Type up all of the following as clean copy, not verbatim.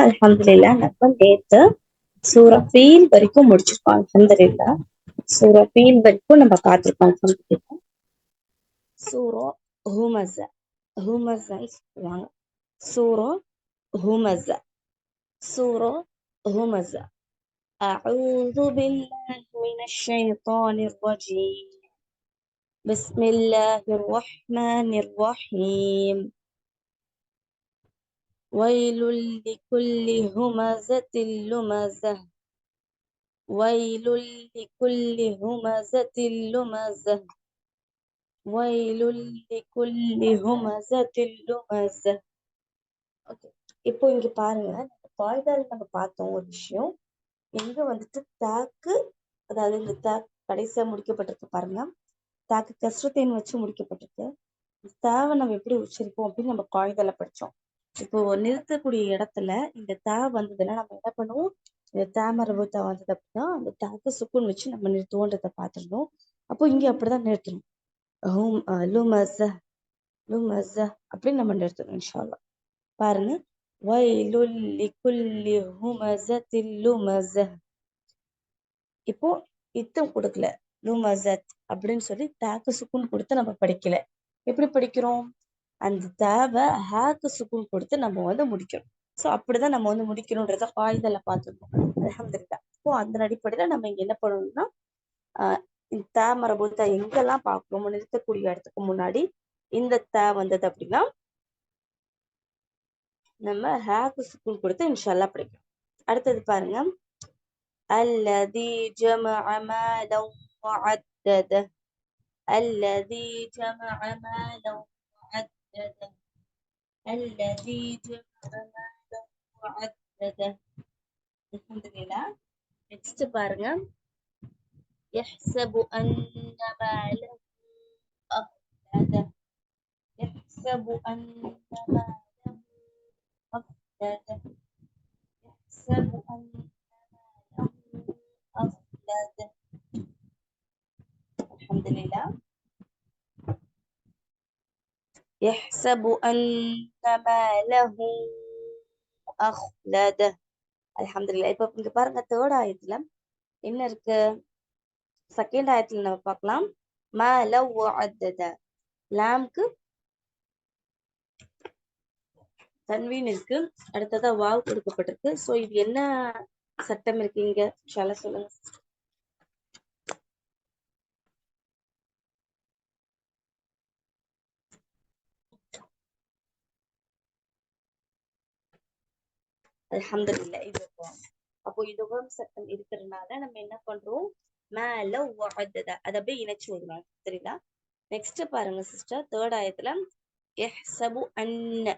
அல்ஹம்துலில்லாஹ் நம்ம நேத்து சூரா ஃபீல் வரைக்கும் முடிச்சிருக்கோம். அல்ஹம்துலில்லாஹ் சூரா ஃபீல் வரைக்கும் நம்ம பார்த்திருக்கோம். அல்ஹம்துலில்லாஹ் சூரா ஹுமஸா ஹுமஸான்னு சொல்லுவாங்க. சூரா ஹுமஸா சூரா ஹுமஸா أعوذ بالله من الشيطان الرجيم بسم الله الرحمن الرحيم ويل لكل همزة لمزة ويل لكل همزة لمزة ويل لكل همزة لمزة. ஓகே, இப்போ இங்க பாருங்க, காய்தால நம்ம பார்த்தோம் ஒரு விஷயம். எங்க வந்துட்டு தாக்கு, அதாவது இந்த தாக்கு கடைசியா முடிக்கப்பட்டிருக்கு பாருங்க. தாக்கு கஸ்ரத்தேன் வச்சு முடிக்கப்பட்டிருக்கு. தாவை நம்ம எப்படி உச்சரிப்போம் அப்படின்னு நம்ம காய்தால படிச்சோம். இப்போ நிறுத்தக்கூடிய இடத்துல இந்த தா வந்ததுன்னா நம்ம என்ன பண்ணுவோம்? இந்த தாமரபூத்தா வந்தது அப்படின்னா அந்த தாக்கு சுக்குன் வச்சு நம்ம நிறுத்துவோன்றதை பார்த்துருந்தோம். அப்போ இங்க அப்படிதான் நிறுத்தணும். ஹூம் லுமஸ லுமஸ அப்படின்னு நம்ம நிறுத்தணும் இன்ஷா அல்லாஹ். பாருங்க, வயலுல் லிகுல்லி ஹுமஸத்தில் லுமஸ. இப்போ இத்தம் கொடுக்கல, லுமஸத் அப்படின்னு சொல்லி தாக்கு சுக்குன் கொடுத்து நம்ம படிக்கல. எப்படி படிக்கிறோம்? அந்த தேவை ஹேக்கு சுக்குன் கொடுத்து நம்ம வந்து முடிக்கிறோம். ஸோ அப்படிதான் நம்ம வந்து முடிக்கணும்ன்றத காய்தல பார்த்துருக்கோம். அல்ஹம்துலில்லாஹ். இப்போ அந்த அடிப்படையில நம்ம இங்க என்ன பண்ணணும்னா, இந்த தே மரபுத்தா எங்கெல்லாம் பார்க்கணுமோ நிறுத்தக்கூடிய இடத்துக்கு முன்னாடி இந்த தே வந்தது அப்படின்னா நம்ம ஹேக்கு சுக்குன் கொடுத்து இன்ஷால்லா படிக்கணும். அடுத்தது பாருங்க, அல்லதி ஜமஅ மாலன் வஅத்தத அல்லதி ஜமஅ மாலன் வஅத்தத அல்லதி ஜமஅ மாலன் வஅத்தத. அல்ஹம்துலில்லாஹ். நெக்ஸ்ட் பாருங்க, யஹ்ஸபு அன்ன மாலஹு அஹ்லத யஹ்ஸபு அன்ன மாலஹு அஹ்லத யஹ்ஸபு அன்ன மாலஹு அஹ்லத. அல்ஹம்துலில்லாஹ். யஹ்ஸபு அன்ன மாலஹு அஹ்லத. அல்ஹம்துலில்லாஹ். இப்போ இங்க பாருங்க, தேர்ட் ஆயத்துல என்ன இருக்கு? செகண்ட் ஆயத்துல நம்ம பார்க்கலாம், மால வஅத்தத. லாம்க்கு தன்வீன் இருக்கு, அடுத்ததா வாவ் கொடுக்கப்பட்டிருக்கு. ஸோ இது என்ன சட்டம் இருக்கு இங்க? இன்ஷால்லா சொல்லுங்க. அல்ஹம்துலில்லாஹ். இது அப்போ இதுவும் சட்டம் இருக்கிறதுனால நம்ம என்ன பண்றோம்? மேல வஅத்தத அதை அப்படியே இணைச்சு விடுறோம். சரிங்களா? நெக்ஸ்ட் பாருங்க சிஸ்டர், தேர்ட் ஆயத்துல யஹ்ஸபு அன்ன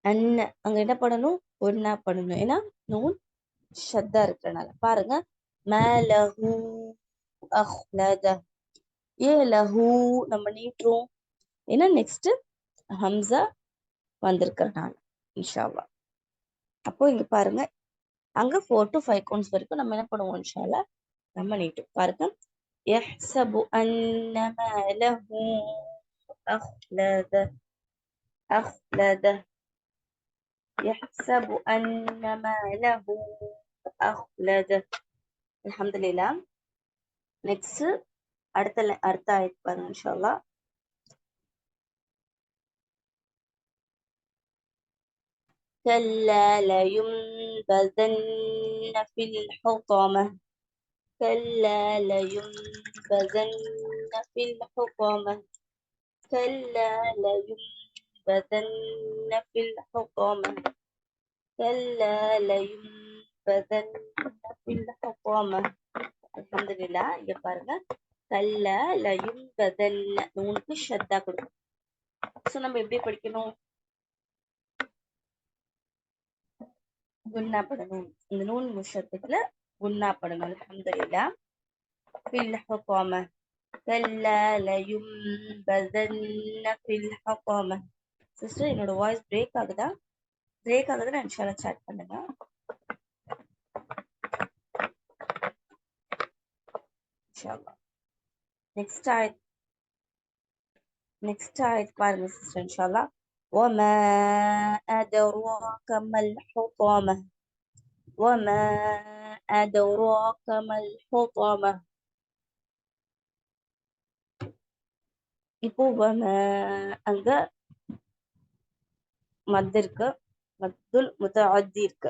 அன்ன அங்க என்ன பண்ணணும்? ஒன்னா பண்ணணும். ஏன்னா நூன் ஷத்தா இருக்கிறனால. பாருங்க, மேலஹு அஹ்லத. ஏன் லஹு நம்ம நீட்டுறோம்? ஏன்னா நெக்ஸ்ட் ஹம்சா வந்திருக்கிறனால. இன்ஷா அல்லாஹ். அப்போ இங்க பாருங்க, அங்க 4 to 5 கவுண்ட்ஸ் வரைக்கும் நம்ம என்ன பண்ணுவோம்? இன்ஷா அல்லாஹ் நம்ம நீட்டும். பாருங்க, யஹ்ஸபு அன்ன மாலஹு அஹ்லத அஹ்லத யஹ்ஸபு அன்ன மாலஹு அஹ்லத. அல்ஹம்துலில்லாஹ். நெக்ஸ்ட் அடுத்த ஆயத் பாருங்க இன்ஷா அல்லாஹ். كلا لينبذن في الحطمة كلا لينبذن في الحطمة كلا لينبذن في الحطمة كلا لينبذن في الحطمة. அல்ஹம்துலில்லாஹ். இங்க பாருங்க, கல்ல லயுன்பதன் நூனுக்கு ஷத்தா கொடுக்கும். ஸோ நம்ம எப்படி படிக்கணும்? குன்னா படணும். இந்த நூன் முஷத்துக்குல குன்னா படணும். அல்ஹம்துலில்லாஹ். ஃபில் ஹுகாம கல்லா லயுன்பதன்ன ஃபில் ஹுகாம. சிஸ்டர், என்னோட வாய்ஸ் பிரேக் ஆகுதா? பிரேக் ஆகுதுன்னா இன்ஷால்லா சாட் பண்ணுங்க. இன்ஷால்லா. நெக்ஸ்ட் ஆயத் நெக்ஸ்ட் ஆயத் பாருங்க சிஸ்டர் இன்ஷா அல்லாஹ். وما أدراك ما الحطمة وما أدراك ما الحطمة. இப்போ அங்க மத் இருக்கு, மத்துல் முத்தஅத்தி இருக்கு.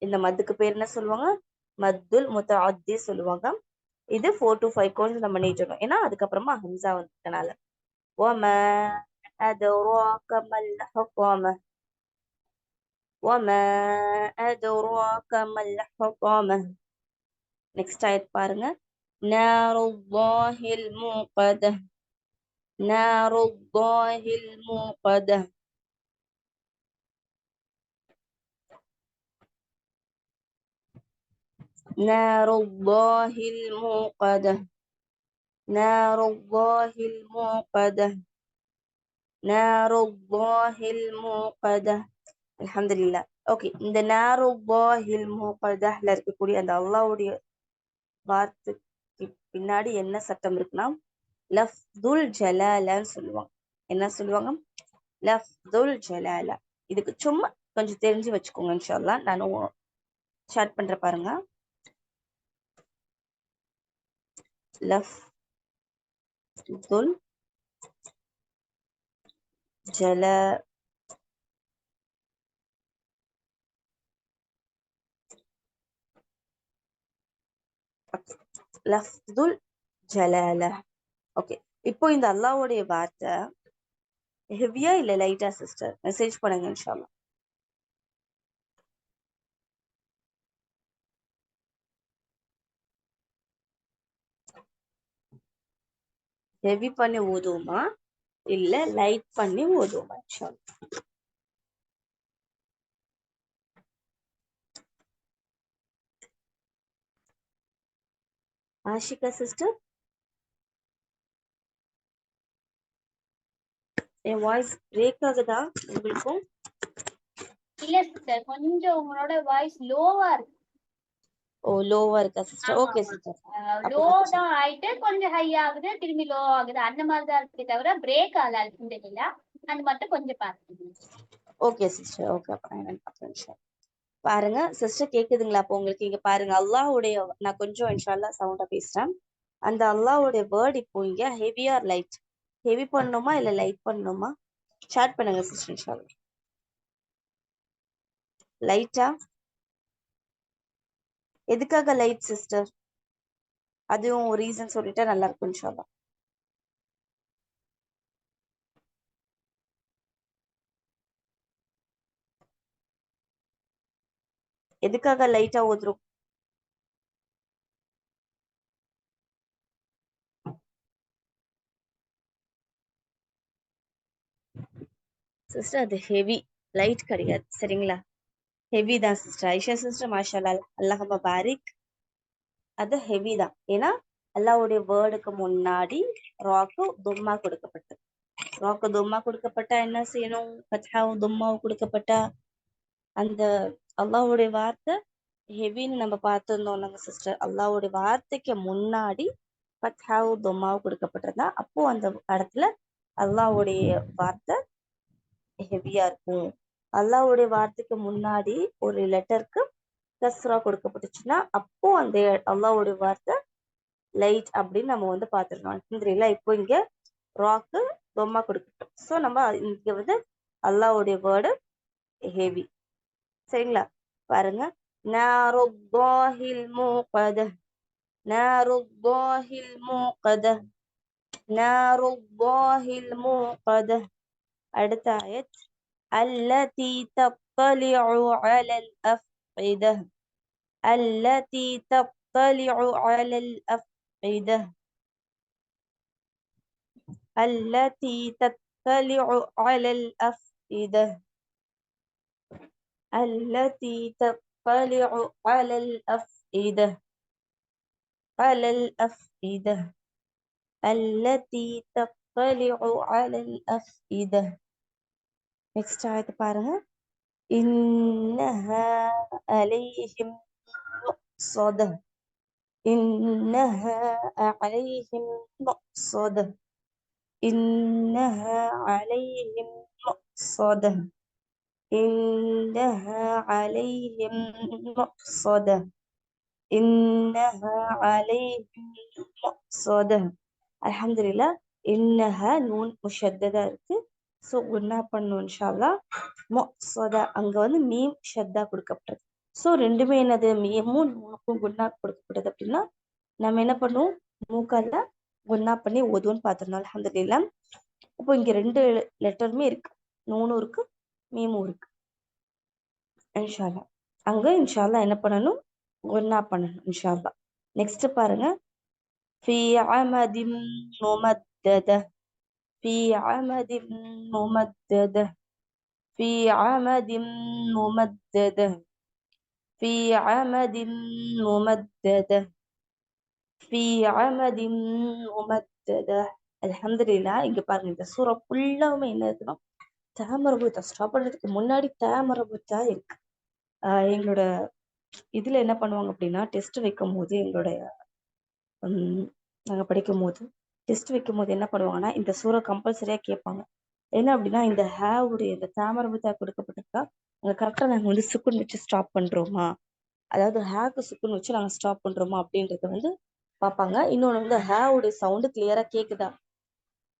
இந்த மத்துக்கு பேர் என்ன சொல்லுவாங்க? மத்துல் முத்தஅத்தி சொல்லுவாங்க. இது 4 to 5 கோர்ஸ் நம்ம நீட்டணும், ஏன்னா அதுக்கப்புறமா ஹம்சா வந்ததுனால. وما أدراك ما الحطمة وما أدراك ما الحطمة. நெக்ஸ்ட் ஆயத் பாருங்க. நாருல்லாஹில் மூகதா நாருல்லாஹில் மூகதா. நாருல்லாஹில் மூகதா நாருல்லாஹில் மூகதா நாருல்லாஹில் மூகதா. அல்ஹம்துலில்லாஹ். ஓகே, இந்த நாருல்லாஹில் மூகதால இருக்கக்கூடிய அந்த அல்லாஹ்வுடைய வார்த்தைக்கு பின்னாடி என்ன சட்டம் இருக்குன்னா லஃப்துல் ஜலாலன்னு சொல்லுவாங்க. என்ன சொல்லுவாங்க? லஃப்துல் ஜலாலா. இதுக்கு சும்மா கொஞ்சம் தெரிஞ்சு வச்சுக்கோங்க இன்ஷா அல்லாஹ். நானும் ஸ்டார்ட் பண்ற பாருங்க. லஃப்துல் ஜலா லஃப்துல் ஜலாலா. ஓகே, இப்போ இந்த அல்லாஹ்வுடைய வார்த்தை ஹெவியா இல்ல லைட்டா சிஸ்டர்? மெசேஜ் பண்ணுங்க இன்ஷா அல்லாஹ். ஹெவி பண்ணி ஓதுவோமா இல்ல லைட் பண்ணி ஓதுவோமா இன்ஷா அல்லாஹ்? ஆஷிகா சிஸ்டர், என் வாய்ஸ் பிரேக் ஆகுதா உங்களுக்கும்? இல்ல சிஸ்டர், கொஞ்சம் உங்களோட வாய்ஸ் லோவா இருக்கு. ஓ, லோவா இருக்கா சிஸ்டர்? ஓகே சிஸ்டர், லோ தான் ஆயிட்டு கொஞ்சம் ஹை ஆகுது, திரும்பி லோ ஆகுது, அந்த மாதிரி தான் இருக்கே தவிர பிரேக் ஆகல. அல்ஹம்துலில்லாஹ். அது மட்டும் கொஞ்சம் பாருங்க. Okay sister, okay. அப்ப நான் என்னன்னு பார்க்கிறேன். பாருங்க சிஸ்டர், கேக்குதுங்களா? அப்போ உங்களுக்கு இங்க பாருங்க அல்லாஹ்வுடைய, நான் கொஞ்சம் இன்ஷா அல்லாஹ் சவுண்டா பேசுறேன். அந்த அல்லாஹ்வுடைய வேர்ட் இப்போ இங்க ஹெவியா லைட்? ஹெவி பண்ணணுமா இல்ல லைட் பண்ணணுமா? ஸ்டார்ட் பண்ணுங்க சிஸ்டர் இன்ஷா அல்லாஹ். லைட்டா? எதுக்காக லைட் சிஸ்டர்? அதுவும் ஒரு ரீசன் சொல்லிட்டா நல்லா இருக்கும் இன்ஷா அல்லாஹ். எதுக்காக லைட்டா ஓதுறோம்? சிஸ்டர் அது ஹெவி, லைட் கிடையாது, சரிங்களா? ஹெவி தான் சிஸ்டர். ஐஷா சிஸ்டர் மாஷா அல்லாஹ், அல்லாஹ் பாரிக். அது ஹெவி தான், ஏன்னா அல்லாஹ்வுடைய வேர்டுக்கு முன்னாடி ராக்கு தும்மா கொடுக்கப்பட்டது. ராக்கு தும்மா கொடுக்கப்பட்டா என்ன செய்யணும்? ஃபத்ஹாவும் தும்மாவும் கொடுக்கப்பட்டா அந்த அல்லாஹ்வுடைய வார்த்தை ஹெவின்னு நம்ம பார்த்துருந்தோம்லங்க சிஸ்டர். அல்லாஹ்வுடைய வார்த்தைக்கு முன்னாடி ஃபத்ஹாவும் தும்மாவும் கொடுக்கப்பட்டதா, அப்போ அந்த இடத்துல அல்லாஹ்வுடைய வார்த்தை ஹெவியா இருக்கும். அல்லாஹ்வுடைய வார்த்தைக்கு முன்னாடி ஒரு லெட்டருக்கு கஸ்ரா கொடுக்கப்பட்டுச்சுன்னா அப்போ அந்த அல்லாஹ்வுடைய வார்த்தை லைட் அப்படின்னு நம்ம வந்து பார்த்துருக்கோம். அல்ஹம்துலில்லாஹ். இப்போ இங்க ராக்கு தொம்மா கொடுக்கட்டும். ஸோ நம்ம இங்க அல்லாஹ்வுடைய வேர்டு ஹெவி, சரிங்களா? பாருங்க. நாருல்லாஹில் மூகதா நாருல்லாஹில் மூகதா நாருல்லாஹில் மூகதா. அடுத்த ஆயத் அல்லதி தத்தலிஉ அலல் அஃஇதா التي تطلع على الأفئدة التي تطلع على الأفئدة التي تطلع على الأفئدة على الأفئدة التي تطلع على الأفئدة. Next ஆயத்து பாருங்க. إنها عليهم مؤصدة إنها عليهم مؤصدة إنها عليهم مؤصدة إنها عليهم مؤصدة إنها عليهم مؤصدة. அல்ஹம்துலில்லாஹ். இன்னஹா நூன் முஷத்ததா இருக்கு. ஸோ குன்னா பண்ணும் இன்ஷால்லா. மொசதா அங்க வந்து மீம் ஷத்தா கொடுக்கப்பட்டது. ஸோ ரெண்டுமே என்னது, மீமும் நூனுக்கும் குன்னா கொடுக்கப்பட்டது அப்படின்னா நம்ம என்ன பண்ணுவோம், மூக்கல்ல குன்னா பண்ணி ஓதுவோன்னு பார்த்துருந்தோம். அல்ஹம்துலில்லாஹ். அப்போ இங்க ரெண்டு லெட்டருமே இருக்கு, நூனும் இருக்கு மீமும் இருக்கு. இன்ஷால்லா அங்க இன்ஷால்லா என்ன பண்ணணும், குன்னா பண்ணணும் இன்ஷால்லா. நெக்ஸ்ட் பாருங்க, في عمد ممددة في عمد ممددة في عمد ممددة في عمد ممددة في عمد ممددة. அல்ஹம்துலில்லாஹ். இங்க பாருங்க, இந்த சூறா ஃபுல்லாவுமே என்ன இருக்குன்னா தாமரபுத்தா. ஸ்டாப் பண்றதுக்கு முன்னாடி தாமரபுத்தா இருக்கு. எங்களோட இதுல என்ன பண்ணுவாங்க அப்படின்னா, டெஸ்ட் வைக்கும் போது எங்களுடைய நாங்கள் படிக்கும் போது டெஸ்ட் வைக்கும் போது என்ன பண்ணுவாங்கன்னா, இந்த சூறா கம்பல்சரியாக கேட்பாங்க. என்ன அப்படின்னா, இந்த ஹேவுடைய இந்த தாமரபுத்தா கொடுக்கப்பட்டிருக்கா, அங்கே கரெக்டாக நாங்கள் வந்து சுக்குன் வச்சு ஸ்டாப் பண்ணுறோமா, அதாவது ஹேக்கு சுக்குன் வச்சு நாங்கள் ஸ்டாப் பண்ணுறோமா அப்படின்றத வந்து பார்ப்பாங்க. இன்னொன்று வந்து ஹேவுடைய சவுண்டு கிளியராக கேட்குதா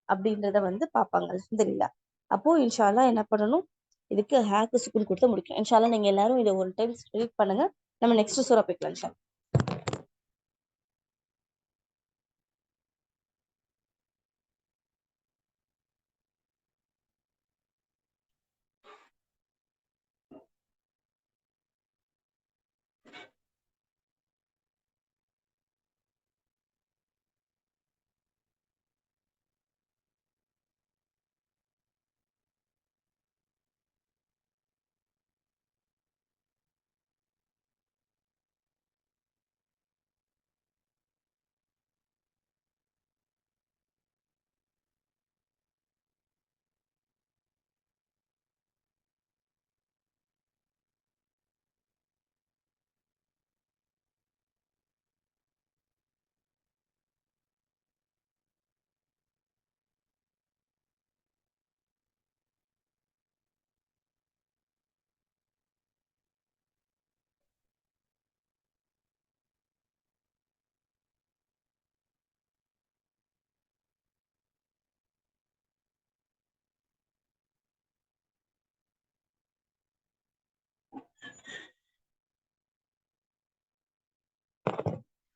அப்படின்றத வந்து பார்ப்பாங்க. அல்ஹம்துலில்லாஹ். அப்போ இன்ஷால்லா என்ன பண்ணணும், இதுக்கு ஹேக்கு சுக்குன் கொடுத்து முடிக்கும். இன்ஷால்லா நீங்கள் எல்லாரும் இதை ஒரு டைம் ரீட் பண்ணுங்க. நம்ம நெக்ஸ்ட் சூறா போய்க்கலாம் இன்ஷா.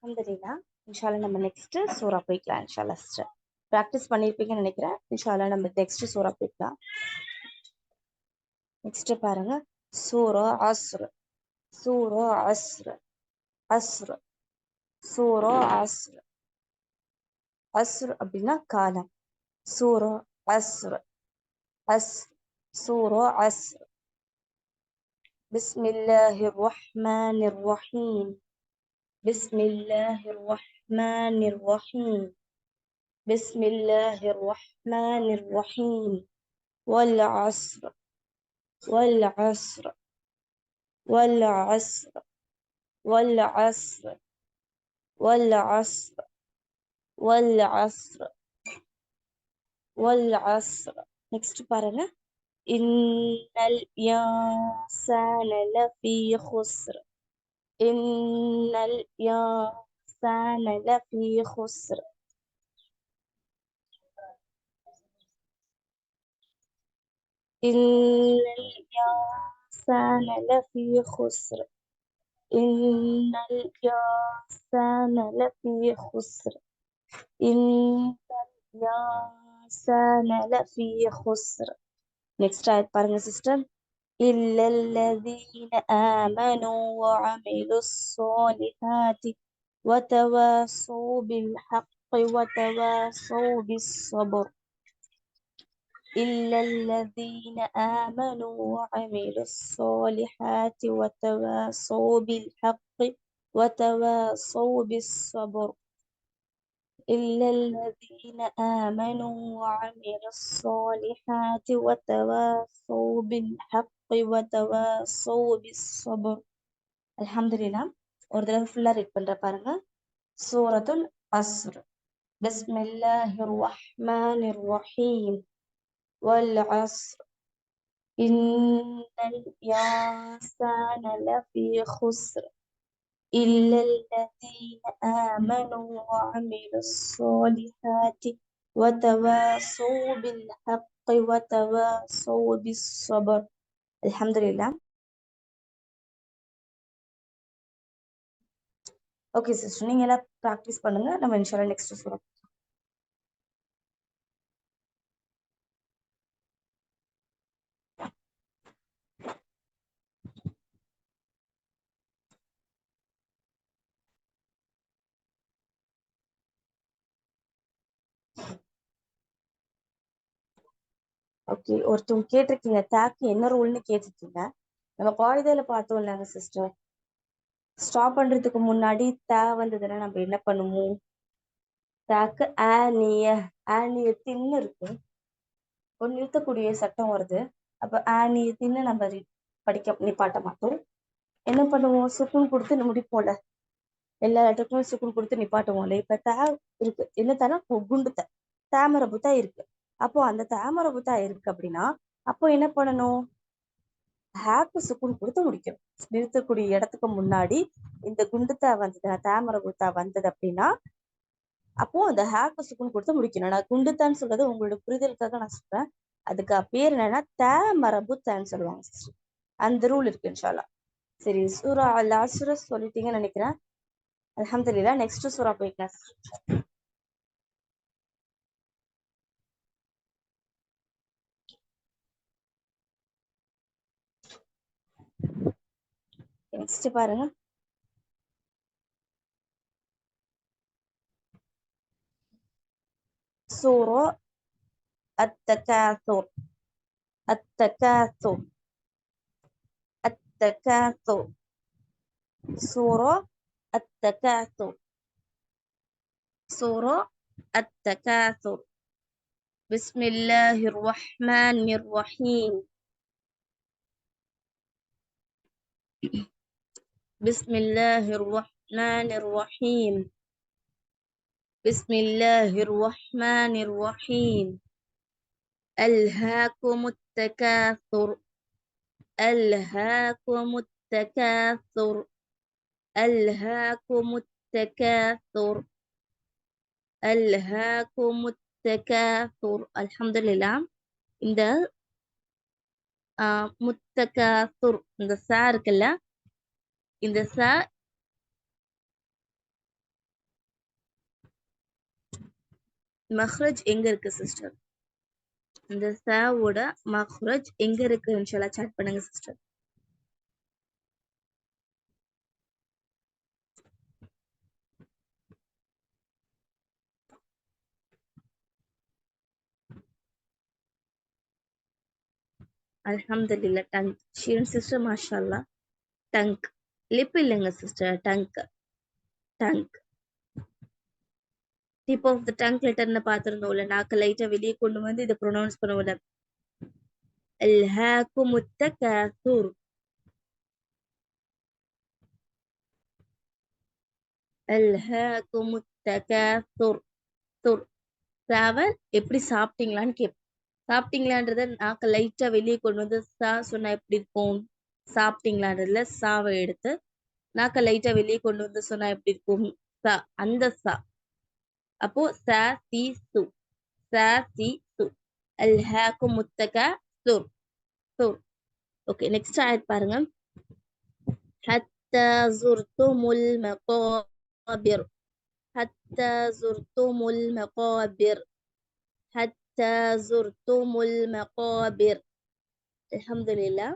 அல்ஹம்துலில்லாஹ். இன்ஷால்லா நம்ம நெக்ஸ்ட் சூறா போய்க்கலாம் இன்ஷால்லா. சிஸ்டர் ப்ராக்டிஸ் பண்ணியிருப்பீங்கன்னு நினைக்கிறேன். இன்ஷால்லா நம்ம நெக்ஸ்ட் சூறா போய்க்கலாம். நெக்ஸ்ட் பாருங்க, சூரா அஸ்ர். சூரா அஸ்ர். அஸ்ர் சூரா அஸ்ர். அஸ்ர் அப்படின்னா காலம். சூரா அஸ்ர். அஸ்ர் சூரா அஸ்ர். பிஸ்மில்லாஹிர் ரஹ்மானிர் ரஹீம். பிஸ்மில்லாஹிர் ரஹ்மானிர் ரஹீம். بسم الله الرحمن الرحيم. والعصر والعصر والعصر والعصر والعصر والعصر والعصر. Next பாருங்க, إن الإنسان لفي خسر. إن الإنسان لفي خسر. إن الإنسان لفي خسر. إن الإنسان لفي خسر. إن الإنسان لفي خسر. Next ஆயத் பாருங்க சிஸ்டர். إلا الذين آمنوا وعملوا الصالحات وتواصوا بالحق وتواصوا بالصبر. إلا الذين آمنوا وعملوا الصالحات وتواصوا بالحق وتواصوا بالصبر. إلا الذين آمنوا وعملوا الصالحات وتواصوا بالحق وتواصوا بالصبر. الحمد لله. ஒரு தடவை ஃபுல்லா ரீட் பண்ற பாருங்க. சூரத்துல் அஸ்ர். بسم الله الرحمن الرحيم والعصر إن الإنسان لفي خسر إلا الذين آمنوا وعملوا الصالحات وتواصوا بالحق وتواصوا بالصبر. الحمد لله. ஓகே சிஸ்டர், நீங்க எல்லாம் ப்ராக்டிஸ் பண்ணுங்க. நம்ம இன்ஷால்லா நெக்ஸ்ட் சூரா. ஓகே, ஒருத்தவங்க கேட்டிருக்கீங்க தாக்கு என்ன ரூல்னு கேட்டிருக்கீங்க. நம்ம காயிதால பார்த்தோம் இல்லைங்க சிஸ்டர், ஸ்டாப் பண்றதுக்கு முன்னாடி தா வந்ததுன்னா நம்ம என்ன பண்ணுவோம்? தாக்கு ஆனியத்தின்னு இருக்கு, ஒரு நிறுத்தக்கூடிய சட்டம் வருது. அப்ப ஆனியத்தின்னு நம்ம படிக்க நிப்பாட்ட மாட்டோம். என்ன பண்ணுவோம்? சுக்குன் கொடுத்து முடிப்போம்ல, எல்லா இடத்துக்குமே சுக்குன் கொடுத்து நிப்பாட்டுவோம்ல. இப்ப தா இருக்கு, என்ன தானா குண்டு தாமரை புத்தா இருக்கு. அப்போ அந்த தாமரை புத்தா இருக்கு அப்படின்னா அப்போ என்ன பண்ணணும்? ஹேக்கு சுக்குன் கொடுத்து முடிக்கணும். நிறுத்தக்கூடிய இடத்துக்கு முன்னாடி இந்த குண்டுத்தா வந்தது, தாமரை புத்தா வந்தது அப்படின்னா அப்போ அந்த ஹேக்கு சுக்குன் கொடுத்து முடிக்கணும். நான் குண்டுத்தான்னு சொல்றது உங்களோட புரிதலுக்காக நான் சொல்றேன். அதுக்கு பேர் என்னன்னா தாமரை புத்தான்னு சொல்லுவாங்க சிஸ்டர். அந்த ரூல் இருக்கு இன்ஷால்லா. சரி, சூரா அல் அஸ்ர் சொல்லிட்டீங்கன்னு நினைக்கிறேன். அல்ஹம்துலில்லாஹ். நெக்ஸ்ட் சூரா போய்க்கலாம். நெக்ஸ்ட் பாருங்க. சூரா التكاثر التكاثر التكاثر سورة التكاثر سورة التكاثر. بسم الله الرحمن الرحيم. بسم الله الرحمن الرحيم. بسم الله الرحمن الرحيم. ألهاكم التكاثر ألهاكم التكاثر ألهاكم التكاثر ألهاكم التكاثر. الحمد لله. இந்த முத்தகாசுர், இந்த சா இருக்குல்ல, இந்த சா மஹ்ரஜ் எங்க இருக்கு சிஸ்டர்? இந்த சாவோட மஹ்ரஜ் எங்க இருக்கு இன்ஷால்லா சாட் பண்ணுங்க சிஸ்டர். அல்ஹம்துலில்லாஹ். டங்க் ஷீரன் சிஸ்டர், மாஷா அல்லாஹ். டங்க் லிப் இல்லைங்க sister, tongue tongue tip of the tongue லெட்டர்னு பார்த்துருந்தோம்ல, நாக்கு லைட்டா வெளியே கொண்டு வந்து இதை ப்ரொனவுன்ஸ் பண்ணுவோம்ல. அல்ஹாக்கும் التكاثر அல்ஹாக்கும் التكاثر. எப்படி சாப்பிட்டீங்களான்னு கேட்போம். சாப்பிட்டீங்களான்றத நாக்க லைட்டா வெளியே கொண்டு வந்து சா சொன்னா எப்படி இருக்கும்? சாப்பிட்டீங்களான்றதுல சாவை எடுத்து நாக்க லைட்டா வெளியே கொண்டு வந்து சொன்னா எப்படி இருக்கும்? சா, அந்த சா. அப்போ சா சி சு, சா சி சு. அல்ஹாக்கும் التكاثر. ஓகே, நெக்ஸ்ட் ஆயத் பாருங்க. حتى زرتم المقابر حتى زرتم المقابر حتى زرتم المقابر. الحمد لله.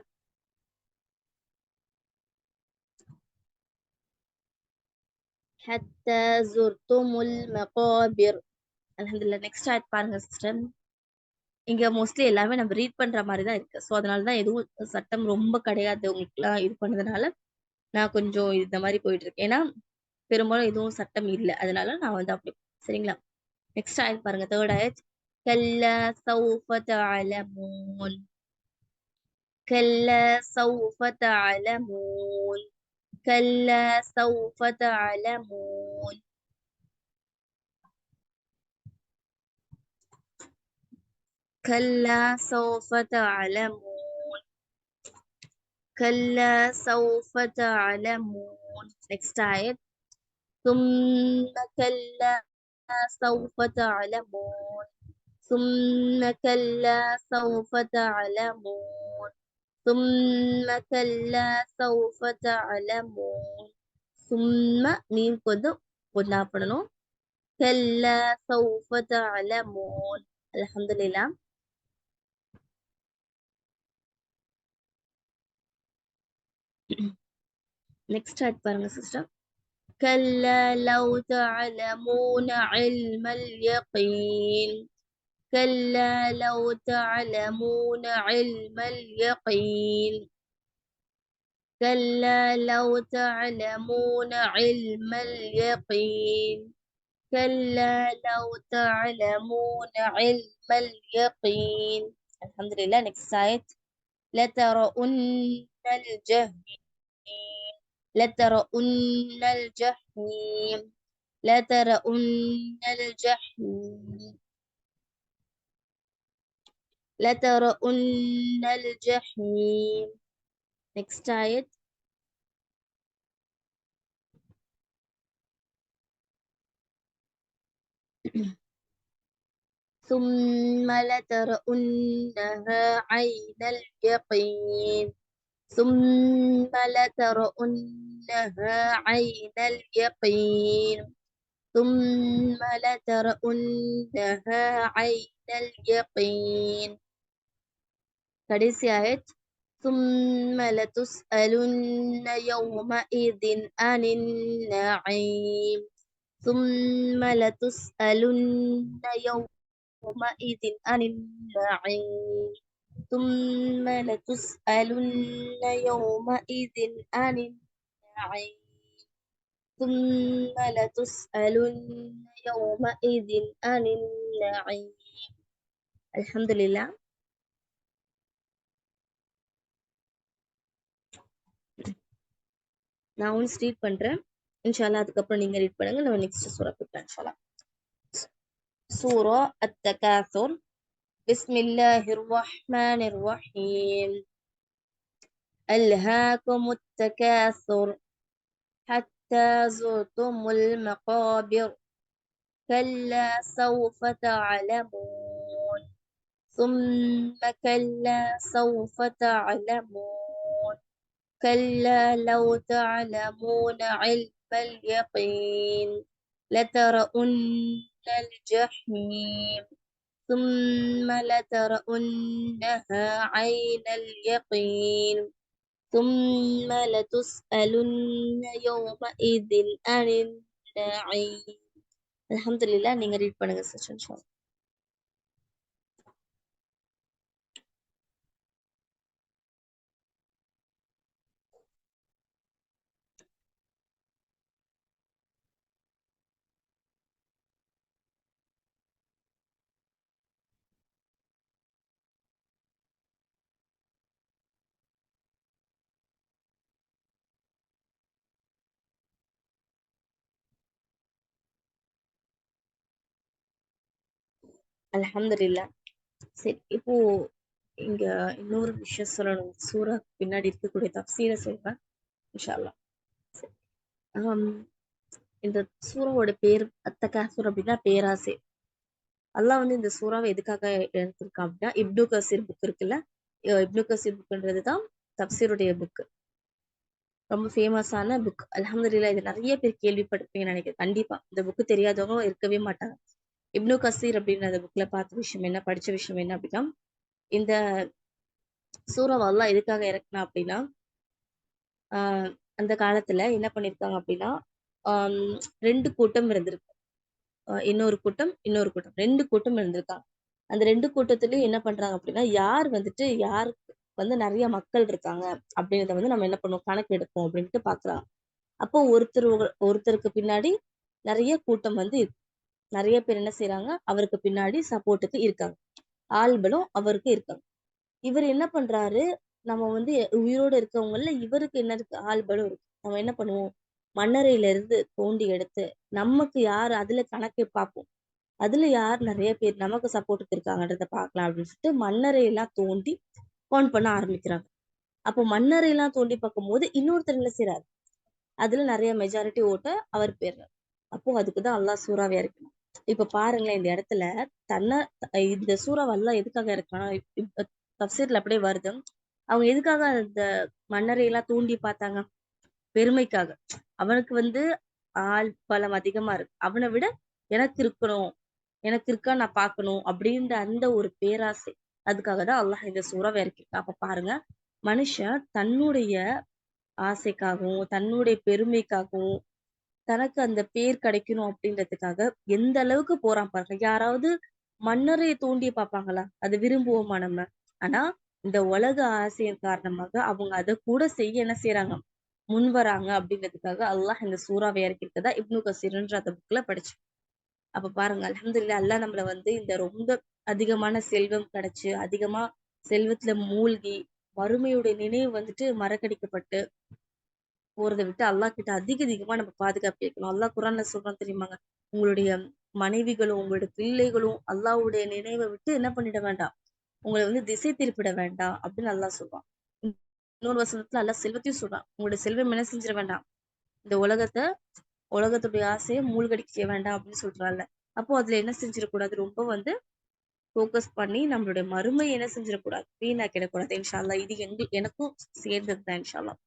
حتى زرتم المقابر. الحمد لله. நெக்ஸ்ட் ஆயத் பாருங்க சிஸ்டர். இங்க மோஸ்ட்லி எல்லாமே நம்ம ரீட் பண்ற மாதிரி தான் இருக்கு. ஸோ அதனாலதான் எதுவும் சட்டம் ரொம்ப கிடையாது உங்களுக்குலாம் இது பண்ணதுனால நான் கொஞ்சம் இந்த மாதிரி போயிட்டு இருக்கேன். ஏன்னா பெரும்பாலும் எதுவும் சட்டம் இல்லை, அதனால நான் வந்து அப்படி. சரிங்களா? நெக்ஸ்ட் ஆயத் பாருங்க, தேர்ட் ஆயத். كلا سوف تعلمون كلا سوف تعلمون كلا سوف تعلمون. كلا سوف تعلمون كلا سوف تعلمون. next آية ثم كلا سوف تعلمون ثم كلا سوف تعلمون ثم كلا سوف تعلمون. ثم மீம் கொஞ்சம் பொண்ணாப்படணும். كلا سوف تعلمون. அல்ஹம்துலில்லாஹ். நெக்ஸ்ட் ஆட் பாருங்க சிஸ்டர். كلا لو تعلمون علم اليقين كلا لو تعلمون علم اليقين كلا لو تعلمون علم اليقين كلا لو تعلمون علم اليقين. الحمد لله. next آية لترؤن الجحيم لترؤن الجحيم لترؤن الجحيم لترؤن الجحيم. next آية ثم لترؤنها عين اليقين ثم لترؤنها عين اليقين ثم لترؤنها عين اليقين. கடைசி ஆயத் ثم لتسألن يومئذ عن النعيم ثم لتسألن يومئذ عن النعيم ثم لتسألن يومئذ عن النعيم ثم لتسألن يومئذ عن النعيم. الحمد لله. நான் ஒன்ஸ் ரீட் பண்றேன் இன்ஷால்லா. அதுக்கப்புறம் நீங்க ரீட் பண்ணுங்க. நம்ம நெக்ஸ்ட் சூரா போய்க்கலாம் இன்ஷால்லா. சூரா அத்-தகாசுர். பிஸ்மில்லாஹிர் ரஹ்மானிர் ரஹீம். அல்ஹாகுமுத் தகாசுர் حتى زرتم المقابر كلا سوف تعلمون ثم كلا سوف تعلمون كلا لو تعلمون علم اليقين لترؤن الجحيم ثم لترؤنها عين اليقين ثم لتسألن يومئذ عن النعيم. அல்ஹம்துலில்லாஹ். நீங்க ரீட் பண்ணுங்க சிஸ்டர் இன்ஷால்லா. அல்ஹம்துலில்லாஹ். சரி, இப்போ இங்க இன்னொரு விஷயம் சொல்லணும். சூரா பின்னாடி இருக்கக்கூடிய தஃப்சீரை சொல்றேன் இன்ஷா அல்லாஹ். சரி. இந்த சூராவோட பேர் அத்தகாசுர் அப்படின்னா பேராசை. அல்லாஹ் வந்து இந்த சூறாவை எதுக்காக எடுத்திருக்கான் அப்படின்னா இப்னு கசீர் புக் இருக்குல்ல, இப்னு கசீர் புக்ன்றது தான் தஃப்சீருடைய புக். ரொம்ப ஃபேமஸான புக். அல்ஹம்துலில்லாஹ். இது நிறைய பேர் கேள்விப்பட்டிருப்பீங்கன்னு நினைக்கிறேன். கண்டிப்பா இந்த புக்கு தெரியாதவங்க இருக்கவே மாட்டாங்க. இப்னு கசீர் அப்படின்னு அந்த புக்ல பார்த்த விஷயம் என்ன, படிச்ச விஷயம் என்ன அப்படின்னா, இந்த சூறாவை அல்லாஹ் எதுக்காக இறக்குனா அப்படின்னா, அந்த காலத்துல என்ன பண்ணிருக்காங்க அப்படின்னா, ரெண்டு கூட்டம் இருந்திருக்கு. இன்னொரு கூட்டம் ரெண்டு கூட்டம் இருந்திருக்காங்க. அந்த ரெண்டு கூட்டத்திலயும் என்ன பண்றாங்க அப்படின்னா, யார் வந்துட்டு யாருக்கு வந்து நிறைய மக்கள் இருக்காங்க அப்படின்றத வந்து நம்ம என்ன பண்ணுவோம், கணக்கு எடுப்போம் அப்படின்ட்டு பாக்குறாங்க. அப்போ ஒருத்தருக்கு பின்னாடி நிறைய கூட்டம் வந்து இருக்கு. நிறைய பேர் என்ன செய்யறாங்க, அவருக்கு பின்னாடி சப்போர்ட்டுக்கு இருக்காங்க, ஆள்பலம் அவருக்கு இருக்காங்க. இவர் என்ன பண்றாரு, நம்ம வந்து உயிரோடு இருக்கவங்கல இவருக்கு என்ன இருக்கு, ஆள்பலம் இருக்கு. நம்ம என்ன பண்ணுவோம், மண்ணறையில இருந்து தோண்டி எடுத்து நமக்கு யாரு அதுல கணக்கு பார்ப்போம். அதுல யார் நிறைய பேர் நமக்கு சப்போர்ட்டுக்கு இருக்காங்கன்றத பார்க்கலாம் அப்படின்னு சொல்லிட்டு மண்ணறையெல்லாம் தோண்டி கவுண்ட் பண்ண ஆரம்பிக்கிறாங்க. அப்போ மண்ணறையெல்லாம் தோண்டி பார்க்கும்போது இன்னொருத்தர் என்ன செய்றாரு, அதுல நிறைய மெஜாரிட்டி ஓட்ட அவர் பேர். அப்போ அதுக்குதான் அல்லாஹ் சூறாவை இறக்கணும். இப்ப பாருங்களேன், இந்த இடத்துல இந்த சூறாவை அல்லாஹ் எதுக்காக இறக்கணும், தப்சீர்ல அப்படியே வருது. அவங்க எதுக்காக அந்த மண்ணறையெல்லாம் தூண்டி பார்த்தாங்க? பெருமைக்காக. அவனுக்கு ஆள் பலம் அதிகமா இருக்கு, அவனை விட எனக்கு இருக்கணும், எனக்கு இருக்கா நான் பார்க்கணும் அப்படின்ற அந்த ஒரு பேராசை. அதுக்காக தான் அல்லாஹ் இந்த சூறாவை இறக்கிருக்கான். அப்ப பாருங்க, மனுஷன் தன்னுடைய ஆசைக்காகவும் தன்னுடைய பெருமைக்காகவும் தனக்கு அந்த பேர் கிடைக்கணும் அப்படின்றதுக்காக எந்த அளவுக்கு போறான் பாருங்க. யாராவது மண்ணறையை தோண்டி பார்ப்பாங்களா? அது விரும்புவோமா நம்ம? ஆனா இந்த உலக ஆசையின் காரணமாக அவங்க அதை கூட செய்ய என்ன செய்யறாங்க, முன் வராங்க. அப்படின்றதுக்காக அல்லாஹ் இந்த சூறாவை இறக்கிருக்கதா இப்னு கசீர்ன்ற அந்த புக்ல படிச்சேன். அப்ப பாருங்க, அல்ஹம்துலில்லாஹ் அல்லாஹ் நம்மள இந்த ரொம்ப அதிகமான செல்வம் கிடைச்சு அதிகமா செல்வத்துல மூழ்கி வறுமையுடைய நினைவு மறக்கடிக்கப்பட்டு போறதை விட்டு அல்லாஹ் கிட்ட அதிகமா நம்ம பாதுகாப்பு கேட்கணும். அல்லாஹ் குர்ஆன்ல சொல்றான் தெரியுமாங்க, உங்களுடைய மனைவிகளும் உங்களுடைய பிள்ளைகளும் அல்லாஹ்வுடைய நினைவை விட்டு என்ன பண்ணிட வேண்டாம், உங்களை திசை திருப்பிட வேண்டாம் அப்படின்னு அல்லாஹ் சொல்றான். இன்னொரு வசனத்துல அல்லாஹ் செல்வத்தையும் சொல்றான், உங்களுடைய செல்வம் என்ன செஞ்சிட வேண்டாம், இந்த உலகத்துடைய ஆசையை மூழ்கடிக்க செய்ய வேண்டாம் அப்படின்னு சொல்றான்ல. அப்போ அதுல என்ன செஞ்சிடக்கூடாது, ரொம்ப ஃபோக்கஸ் பண்ணி நம்மளுடைய மறுமை என்ன செஞ்சிடக்கூடாது, வீணாக்கிடக்கூடாது. இன்ஷா அல்லாஹ் இது எனக்கும் சேர்ந்தது தான் இன்ஷா அல்லாஹ்.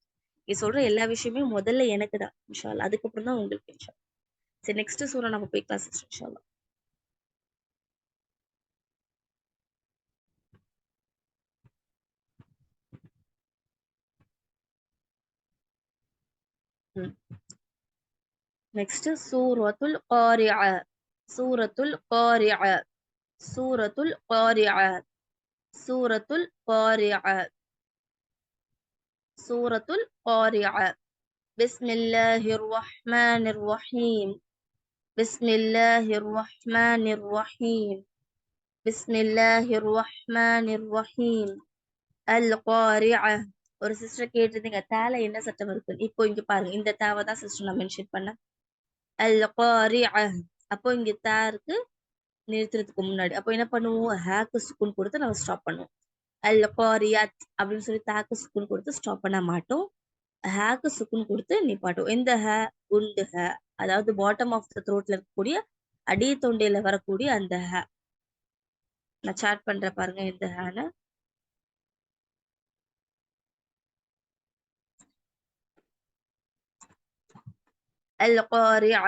நீ சொல்ற எல்லா விஷயமே முதல்ல எனக்கு தான் இன்ஷா அல்லாஹ், அதுக்கப்புறம் தான் உங்களுக்கு இன்ஷா அல்லாஹ். சரி, நெக்ஸ்ட் சூரா நம்ம போய் கிளாஸ் இன்ஷா அல்லாஹ். நெக்ஸ்ட் சூரத்துல் காரிஅ. சூரத்துல் காரிஅ. சூரத்துல் காரிஅ. சூரத்துல் காரிஅ. சூரத்துல் காரிஅ. பிஸ்மில்லாஹிர் ரஹ்மானிர் ரஹீம். பிஸ்மில்லாஹிர் ரஹ்மானிர் ரஹீம். பிஸ்மில்லாஹிர் ரஹ்மானிர் ரஹீம். அல் காரிஅ. ஒரு சிஸ்டர் கேட்டிருந்தீங்க தால என்ன சட்டம் இருக்கு. இப்போ இங்க பாருங்க, இந்த தாவை தான் சிஸ்டர் நான் மென்ஷன் பண்ணேன். அல் காரிஅ. அப்போ இங்க தா இருக்கு நிறுத்துறதுக்கு முன்னாடி. அப்போ என்ன பண்ணுவோம், ஹேக்கு சுக்குன் கொடுத்து நம்ம ஸ்டாப் பண்ணுவோம். அல் காரியாத் அப்படின்னு சொல்லி தாக்கு சுக்குன் கொடுத்து ஸ்டாப் பண்ண மாட்டோம். ஹேக்கு சுக்குன் கொடுத்து நிப்பாட்டும். எந்த ஹே, உண்டு ஹே, அதாவது பாட்டம் ஆஃப் த த்ரோட்ல இருக்கக்கூடிய அடி தொண்டையில வரக்கூடிய அந்த ஹே. நான் சாட் பண்ற பாருங்க இந்த ஹேன. அல் காரிஅ.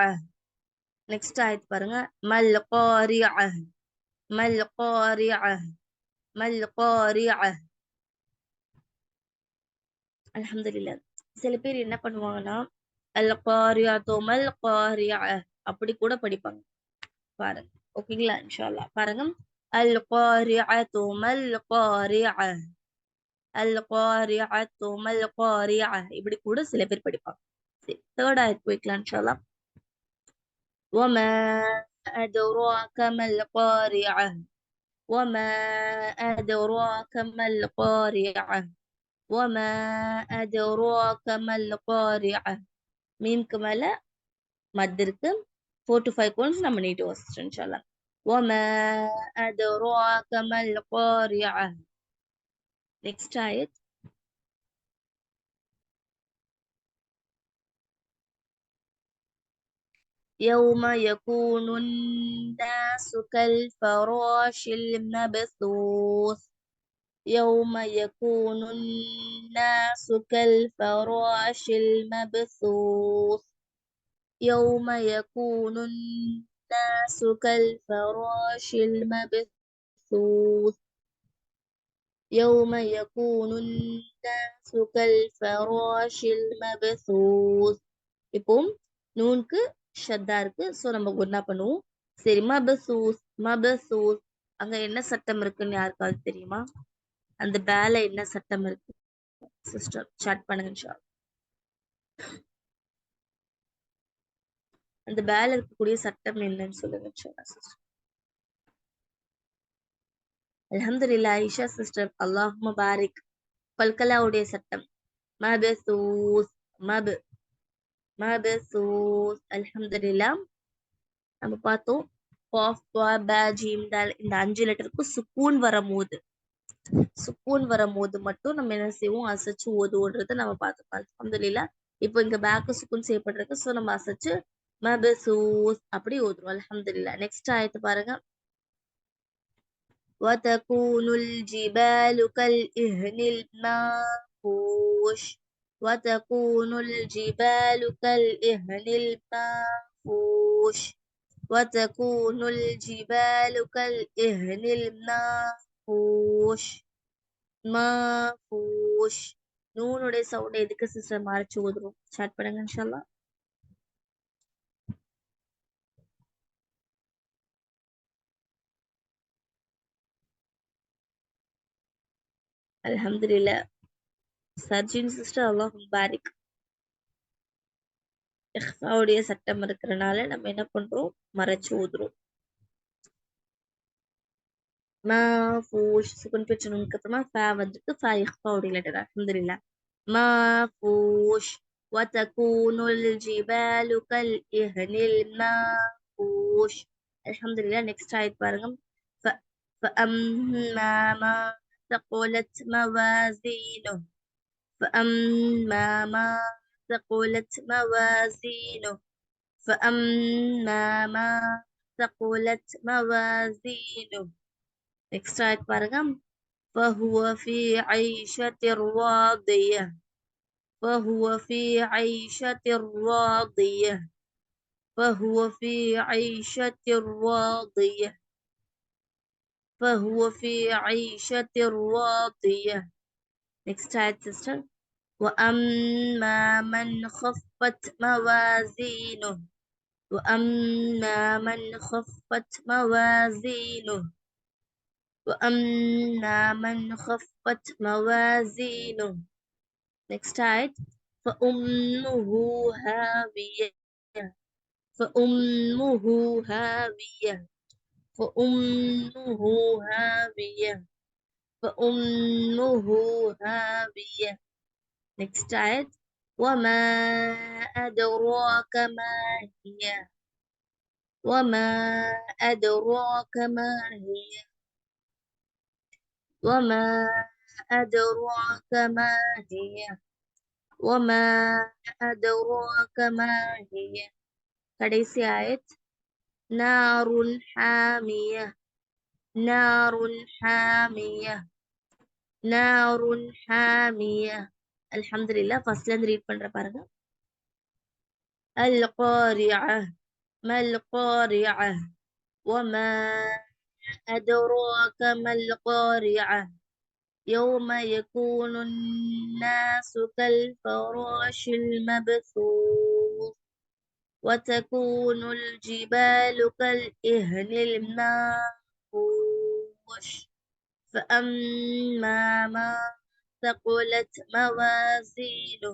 நெக்ஸ்ட் ஆயத் பாருங்க, மல் காரிஅ. மல் காரிஅ. மல் காரிஅ. அல்ஹம்துலில்லாஹ். சில பேர் என்ன பண்ணுவாங்கன்னா அல் காரிஅத்து மல் காரிஅ அப்படி கூட படிப்பாங்க பாருங்க. ஓகேங்களா, இன்ஷா அல்லாஹ். பாருங்க, அல் காரிஅத்து மல் காரிஅ. அல் காரிஅத்து மல் காரிஅ இப்படி கூட சில பேர் படிப்பாங்க. சரி, தேர்ட் ஆயத் போய்க்கலாம் இன்ஷா அல்லாஹ். وما أدراك ما القارعة. وما أدراك ما القارعة. وما أدراك ما القارعة. மீம்க்கு மேல மத் இருக்கு. 4 to 5 coins நம்ம நீட்டு வாசிச்சோம் இன்ஷா அல்லாஹ். وما أدراك ما القارعة. நெக்ஸ்ட் ஆயத். يوم يكون الناس كالفراش المبثوث. يوم يكون الناس كالفراش المبثوث. يوم يكون الناس كالفراش المبثوث. يوم يكون الناس كالفراش المبثوث. இப்போ நூனுக்கு ஷத்தா இருக்கு, சோ நம்ம குன்னா பண்ணுவோம். சரி, மபசூஸ். மபசூஸ் அங்க என்ன சட்டம் இருக்குன்னு யாருக்காவது தெரியுமா? அந்த பேல என்ன சட்டம் இருக்கு சிஸ்டர்? சாட் பண்ணுங்க இன்ஷா அல்லாஹ். அந்த பேல இருக்கக்கூடிய சட்டம் என்னன்னு சொல்லுங்க இன்ஷா அல்லாஹ் சிஸ்டர். அல்ஹம்துலில்லாஹ் ஐஷா சிஸ்டர், அல்லாஹும்ம பாரிக். கல்கலாவுடைய சட்டம் மபசூஸ். மப் மபசூஸ். அல்ஹம்துலில்லாஹ் நம்ம பார்த்தோம். காஃப் பா ஜீம் தால் இந்த 5 லெட்டருக்கு சுக்கூன் வரும்போது மட்டும் நம்ம என்ன செய்வோம் அசைச்சு ஓதுவோன்றதை நம்ம பார்த்துக்கலாம் அல்ஹம்துலில்லாஹ். இப்போ இங்க பேக்கு சுக்கூன் செய்யப்பட்டிருக்கு. ஸோ நம்ம அசைச்சு மபசூஸ் அப்படி ஓதுறோம் அல்ஹம்துலில்லாஹ். நெக்ஸ்ட் ஆயத்து பாருங்க. وتكون الجبال كالإهن المنفوش وتكون الجبال كالإهن المنفوش وتكون الجبال كالإهن المنفوش மாஃபூஷ். நூனுடைய சவுண்ட் எதுக்கு சிஸ்டர் மறைச்சு ஓதுறோம்? ஸ்டார்ட் பண்ணுங்க இன்ஷா அல்லாஹ். அல்ஹம்துலில்லாஹ். சர்ஜின் சிஸ்டர் அல்லாஹ் பாரிக். இஹ்ஃபாவுடைய சட்டம் இருக்கிறனால நம்ம என்ன பண்றோம்? மறைச்சு ஓதுறோம். மாஃபூஷ் சுக்குன் பிரிச்சனுக்கு அப்புறமா ஃபா வந்துட்டு ஃபா இஹ்ஃபாவுடைய லெட்டர் அல்ஹம்துலில்லாஹ். மாஃபூஷ் வதகூனுல் ஜிபாலு கல் இஹ்னில் மாஃபூஷ். அல்ஹம்துலில்லாஹ். நெக்ஸ்ட் ஆயத் பாருங்க. فأما ما ثقلت موازينه فأما ما ثقلت موازينه فأما ما ثقلت موازينه. Next ஆயத் பாருங்க. فهو في عيشة راضية فهو في عيشة راضية فهو في عيشة راضية فهو في عيشة راضية. Next آية sister. وأما من خفت موازينه وأما من خفت موازينه وأما من خفت موازينه. Next آية. فأمه هاوية فأمه هاوية فأمه هاوية فأمه هاوية. Next آية. وما أدراك ما هي وما أدراك ما هي وما أدراك ما هي وما أدراك ما هي. கடைசி ஆயத். نار حامية نار حامية نار حامية. அல்ஹம்துலில்லாஹ். ஃபர்ஸ்ட்ல இருந்து ரீட் பண்ற பாருங்க. القارعة ما القارعة وما أدراك ما القارعة يوم يكون الناس كالفراش المبثوث وتكون الجبال كالإهن المنفوش فأما ما ثقلت موازينه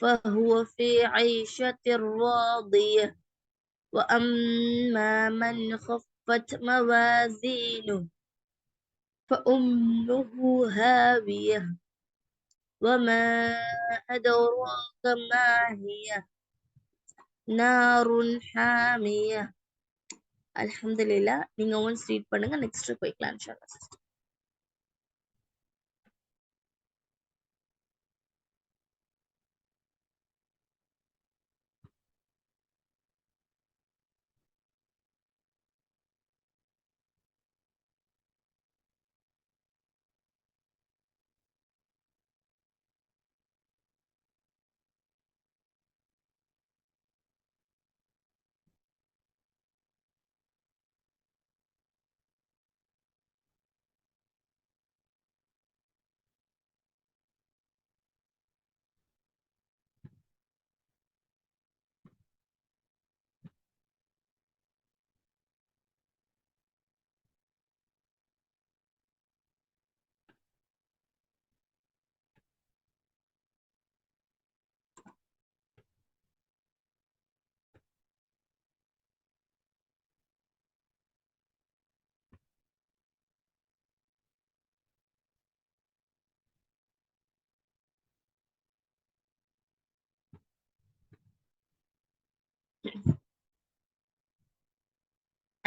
فهو في عيشة راضية وأما من خفت موازينه فأمه هاوية وما أدراك ما هي نار حامية. அல்ஹம்துலில்லாஹ். நீங்க ஒன்ஸ் ரீட் பண்ணுங்க. நெக்ஸ்ட் போய்க்கலாம் இன்ஷா அல்லாஹ்.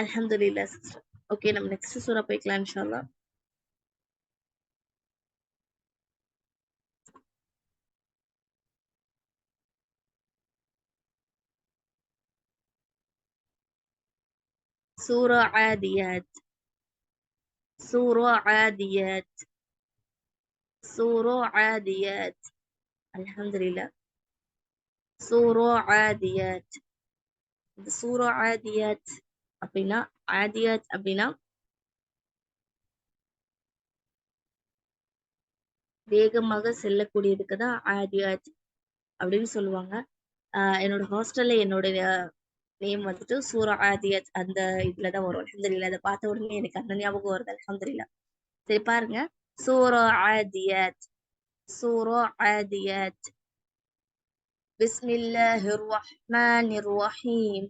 அல்ஹம்துலில்லாஹ் சிஸ்டர். ஓகே, நம்ம நெக்ஸ்ட் சூரா போய்க்கலாம் இன்ஷா அல்லாஹ். சூரா ஆதியாத். சூரா ஆதியாத். சூரா ஆதியாத். அல்ஹம்துலில்லாஹ். சூரா ஆதியாத். இந்த சூரா ஆதியாத் அப்படின்னா, ஆதியாத் அப்படின்னா வேகமாக செல்லக்கூடியதுக்கு தான் ஆதியாத் அப்படின்னு சொல்லுவாங்க. என்னோட ஹாஸ்டல்ல என்னுடைய நேம் வந்துட்டு சூரா ஆதியாத் அந்த இதுலதான் வரும். அல்ஹம்துலில்லாஹ். அதை பார்த்த உடனே எனக்கு அந்த ஞாபகம் வருது. அல்ஹம்துலில்லாஹ். சரி பாருங்க. சூரா ஆதியாத். சூரா ஆதியாத். பிஸ்மில்லாஹிர் ரஹ்மானிர் ரஹீம்.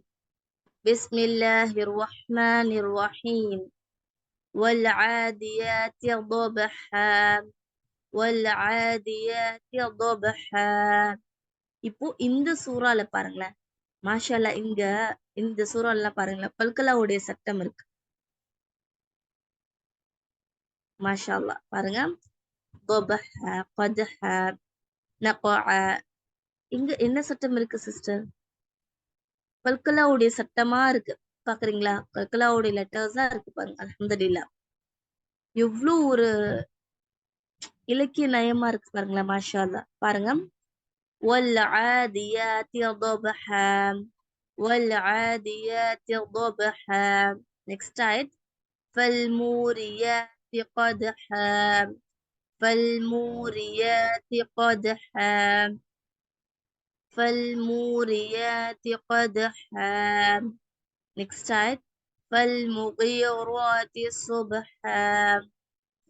பிஸ்மில்லாஹிர் ரஹ்மானிர் ரஹீம். والعاديات ضبحا. والعاديات ضبحا. இப்போ இந்த சூறால பாருங்களேன், மாஷா அல்லாஹ். இங்க இந்த சூறால பாருங்களேன், பல்கலாவுடைய சட்டம் இருக்கு. மாஷா அல்லாஹ். பாருங்க, ضبحا قدحا نقعا. இங்க என்ன சட்டம் இருக்கு சிஸ்டர்? கல்கலாவுடைய சட்டமா இருக்கு. பாக்குறீங்களா? கல்கலாவுடைய லெட்டர்ஸ் தான் இருக்கு பாருங்க. அல்ஹம்துலில்லாஹ். எவ்வளவு ஒரு இலக்கிய நயமா இருக்கு பாருங்களேன். மாஷா அல்லாஹ். பாருங்க, والعاديات ضبحا. والعاديات ضبحا. next ஆயத். فالموريات قدحا. فالموريات قدحا. فالموريات قدحا. next آية. فالمغيرات صبحا.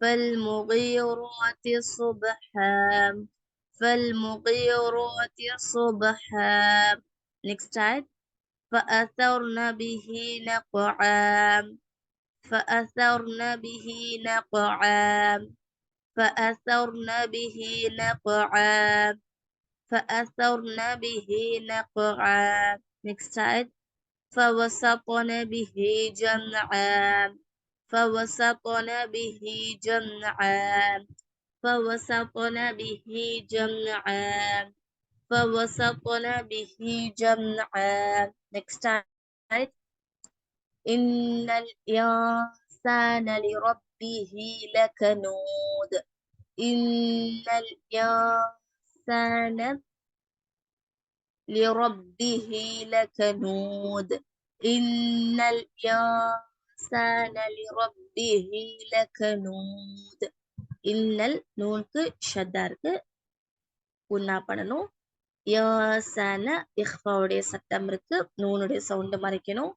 فالمغيرات صبحا. فالمغيرات صبحا. next آية. فأثرن به نقعا. فأثرن به نقعا. فأثرن به نقعا. فأثرن به نقعا. next آية. فوسطن به جمعا. فوسطن به جمعا. فوسطن به جمعا. فوسطن به جمعا. next آية. إن الإنسان لربه لكنود. إن الإنسان لربه لكنود. إن الإنسان لربه لكنود. இன்னல் நூனுக்கு ஷத்தா இருக்கு, உன்னா பண்ணணும். யசான இஹ்ஃபாவுடைய சட்டம் இருக்கு, நூனுடைய சவுண்ட் மறைக்கணும்.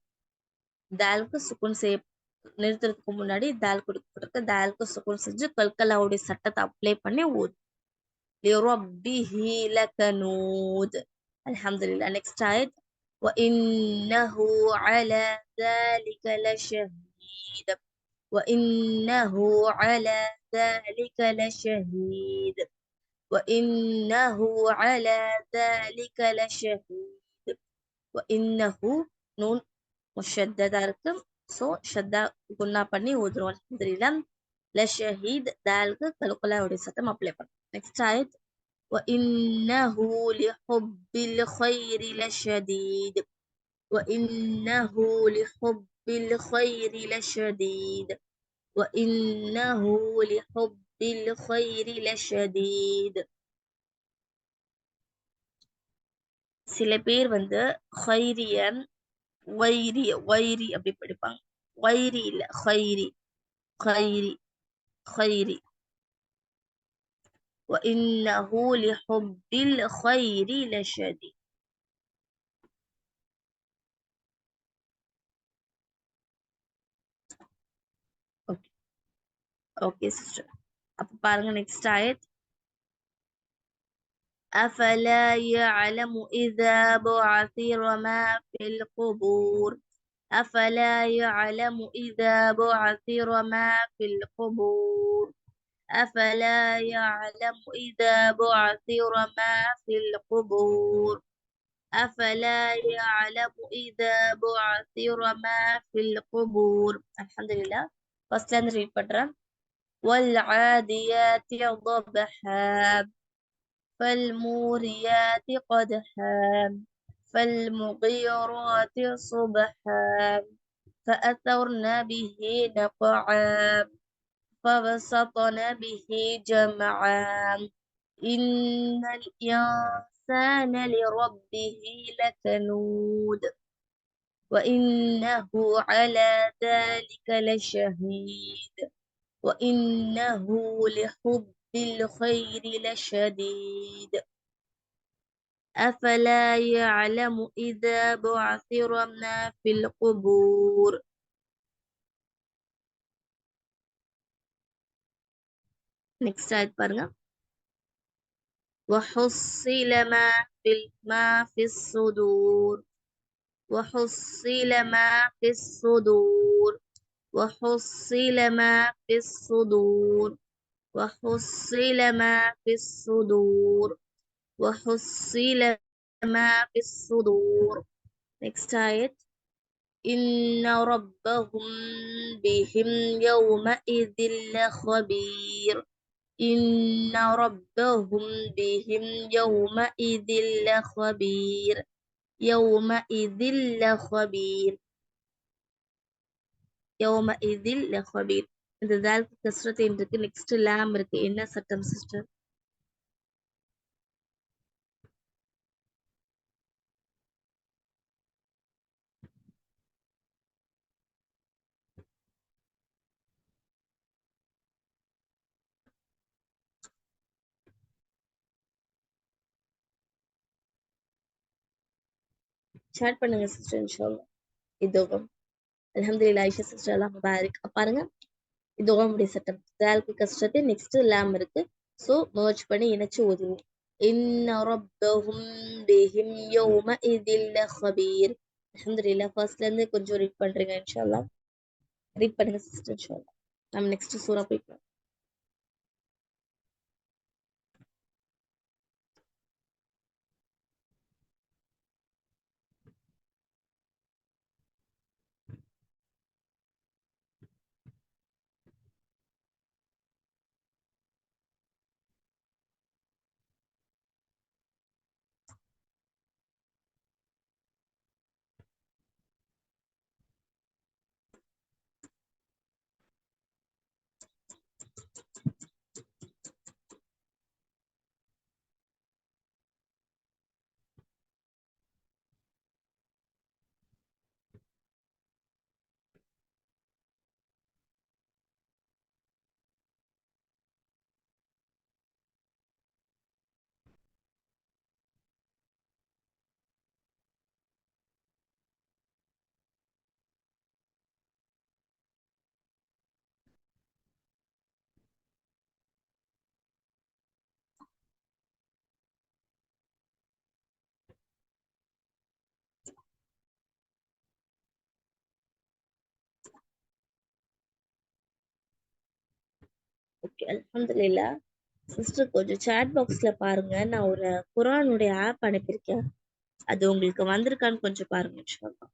தாலுக்கு சுக்குன் செய்ய நிறுத்துறதுக்கு முன்னாடி தால் கொடுக்கப்பட்டிருக்கு. தாலுக்கு சுக்குன் செஞ்சு கல்கலாவுடைய சட்டத்தை அப்ளை பண்ணி ஊது. لربه لكنود. الحمد لله. next آية. وإنه على ذلك لشهيد. وإنه على ذلك لشهيد. وإنه على ذلك لشهيد. وإنه نون مشددة இருக்கும். ஸோ ஷத்தா குன்னா பண்ணி ஊதுறோம். அல்ஹம்துலில்லாஹ். லஷஹீத் தாலுக்கு கல்கலாவுடைய சட்டம் அப்ளை பண்ணும். next ஆயத். وإنه لحب الخير لشديد. وإنه لحب الخير لشديد. وإنه لحب الخير لشديد. சில பேர் வந்து خيرية வைரி வைரி அப்படி படிப்பாங்க. வைரி இல்ல, خيري خيري خيري. وإنه لحب الخير لشديد. Okay okay sister. அப்ப பாருங்க நெக்ஸ்ட் ஆயத். أفلا يعلم إذا بعثر ما في القبور. أفلا يعلم إذا بعثر ما في القبور. أفلا يعلم إذا بعثر ما في القبور. أفلا يعلم إذا بعثر ما في القبور. الحمدلله. ஃபர்ஸ்ட்ல இருந்து ரீட் பண்றேன். والعاديات ضبحا فالموريات قدحا فالمغيرات صبحا فأثرن به نقعا فبسطن به جمعا إن الإنسان لربه لكنود وإنه على ذلك لشهيد وإنه لحب الخير لشديد أفلا يعلم إذا بعثر ما في القبور. Next slide பாருங்க. وحصل ما في الصدور وحصل ما في الصدور وحصل ما في الصدور وحصل ما في الصدور وحصل ما في الصدور. Next آية. إن ربهم بهم يومئذ لخبير إن ربهم بهم يومئذ لخبير يومئذ لخبير يومئذ لخبير. இந்த தாலுக்கு கஸ்ரத்தின் இருக்கு. நெக்ஸ்ட் லாம் இருக்கு. என்ன சட்டம் சிஸ்டர்? சாட் பண்ணுங்க சிஸ்டர் இன்ஷால்லா. இதோகம் அல்ஹம்துலில்லாஹ். ஐஷா சிஸ்டர் அல்லாஹ் முபாரக். பாருங்க, இதோகமுடைய சட்டம் தாலுக்கு கஸ்ரத்து நெக்ஸ்ட் லாம் இருக்கு. ஸோ மர்ஜ் பண்ணி இணைச்சு ஓதுவோம். இன்ன ரப்பஹும் பிஹிம் யௌமஇதில் லഖபீர். அல்ஹம்துலில்லாஹ். ஃபர்ஸ்ட்ல இருந்து கொஞ்சம் ரீட் பண்றீங்க இன்ஷால்லா. ரீட் பண்ணுங்க சிஸ்டர் இன்ஷால்லா. நம்ம நெக்ஸ்ட் சூரா போய்க்கலாம். ஓகே, அல்ஹம்துலில்லாஹ். சிஸ்டர் கொஞ்சம் சாட் பாக்ஸ்ல பாருங்க. நான் ஒரு குர்ஆனுடைய ஆப் அனுப்பியிருக்கேன். அது உங்களுக்கு வந்திருக்கான்னு கொஞ்சம் பாருங்க இன்ஷால்லா.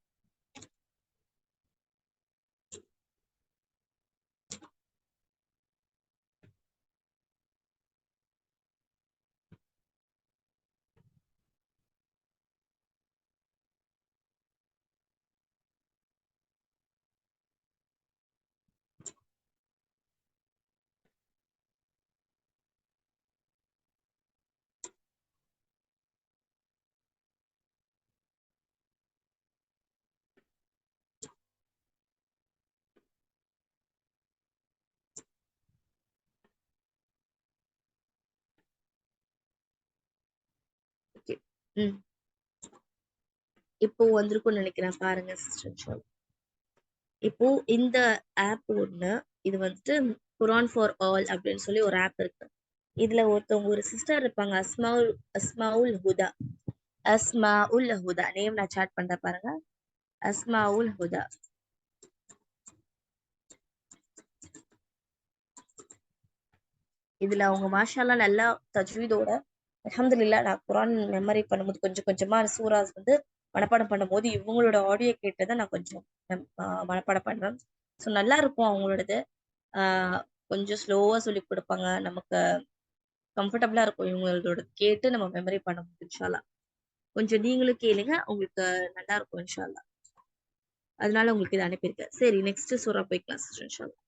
ஓகே. ம் இப்போ வந்திருக்கும்னு நினைக்கிறேன். பாருங்க சிஸ்டர் இன்ஷால்லா. இப்போ இந்த ஆப் ஒண்ணு, இது வந்துட்டு குர்ஆன் ஃபார் ஆல் அப்படின்னு சொல்லி ஒரு ஆப் இருக்கு. இதுல ஒருத்தவங்க ஒரு சிஸ்டர் இருப்பாங்க, அஸ்மாவுல் ஹுதா. அஸ்மாஉல் ஹுதா நேம் நான் சாட் பண்றேன் பாருங்க. அஸ்மாவுல் ஹுதா. இதுல அவங்க மாஷால்லா நல்லா தஜ்வீதோட அல்ஹம்துலில்லாஹ் நான் குரான் மெமரி பண்ணும்போது கொஞ்சம் கொஞ்சமா சூராஸ் வந்து மனப்பாடம் பண்ணும்போது இவங்களோட ஆடியோ கேட்டதை நான் கொஞ்சம் மனப்பாடம் பண்றேன். ஸோ நல்லா இருக்கும் அவங்களோடது. கொஞ்சம் ஸ்லோவா சொல்லி கொடுப்பாங்க. நமக்கு கம்ஃபர்டபுளா இருக்கும் இவங்களோட கேட்டு நம்ம மெமரி பண்ண முடியும் இன்ஷா அல்லாஹ். கொஞ்சம் நீங்களும் கேளுங்க, உங்களுக்கு நல்லா இருக்கும் இன்ஷா அல்லாஹ். அதனால உங்களுக்கு இதை அனுப்பியிருக்கேன். சரி, நெக்ஸ்ட் சூரா போய்க்கலாம் சிஸ்டர் இன்ஷா அல்லாஹ்.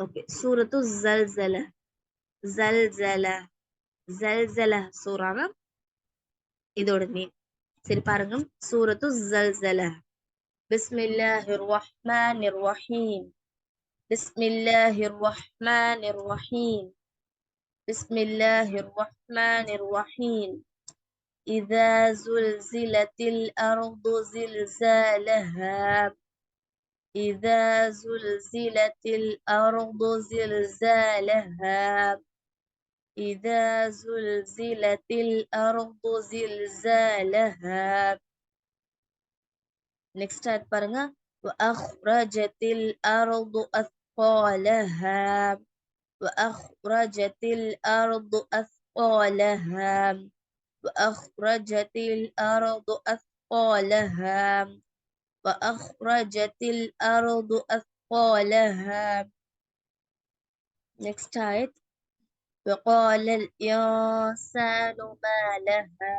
ஓகே, சூரத்து ஜல்சல. ஜல்சல ஜல்சல சூரானா இதோட நேம். சரி பாருங்க, சூரத்து ஜல்சல. பிஸ்மில்லாஹிர் ரஹ்மானிர் ரஹீம். பிஸ்மில்லாஹிர் ரஹ்மானிர் ரஹீம். பிஸ்மில்லாஹிர் ரஹ்மானிர் ரஹீம். إذا زلزلت الأرض زلزالها. إذا زلزلت الأرض زلزالها. إذا زلزلت الأرض زلزالها. Next start பாருங்க. وأخرجت الأرض أثقالها. وأخرجت الأرض أثقالها. وأخرجت الأرض أثقالها. وأخرجت الأرض أثقالها. Next آية. وقال الإنسان ما لها.